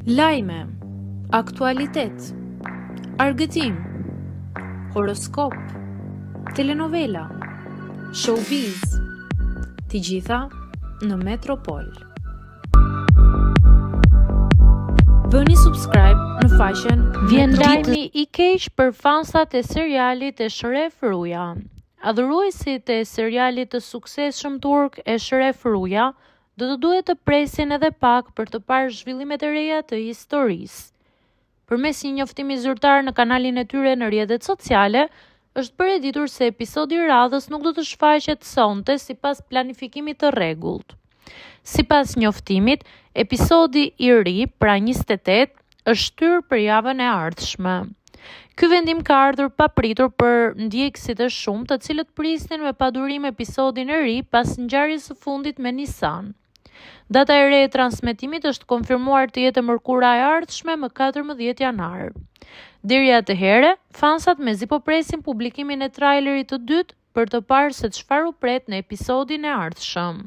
Lajme, aktualitet, argëtim, horoskop, telenovela, showbiz, të gjitha në Metropol. Bëni subscribe në faqen Vjen lajmi i keq për fansat e serialit e Shref Ruja. Adhuruesit e serialit të suksesshëm turk e Shref Ruja do të duhet të presin edhe pak për të parë zhvillimet e reja të historisë. Përmes një njoftimi zyrtar në kanalin e tyre në rrjetet sociale, është bërë e ditur se episodi i radhës nuk do të shfaqet sonte sipas planifikimit të rregullt. Sipas njoftimit, episodi i ri, pra 28, është shtyr për javën e ardhshme. Ky vendim ka ardhur papritur për ndjekësit e shumtë, të cilët prisnin me padurim episodin e ri pas ngjarjes së fundit me Nisan. Data e re e transmetimit është konfirmuar të jetë mërkura e ardhshme më 14 janar. Deri atëherë, fansat mezi po presin publikimin e trailerit të dytë për të parë se çfarë u pret në episodin e ardhshëm.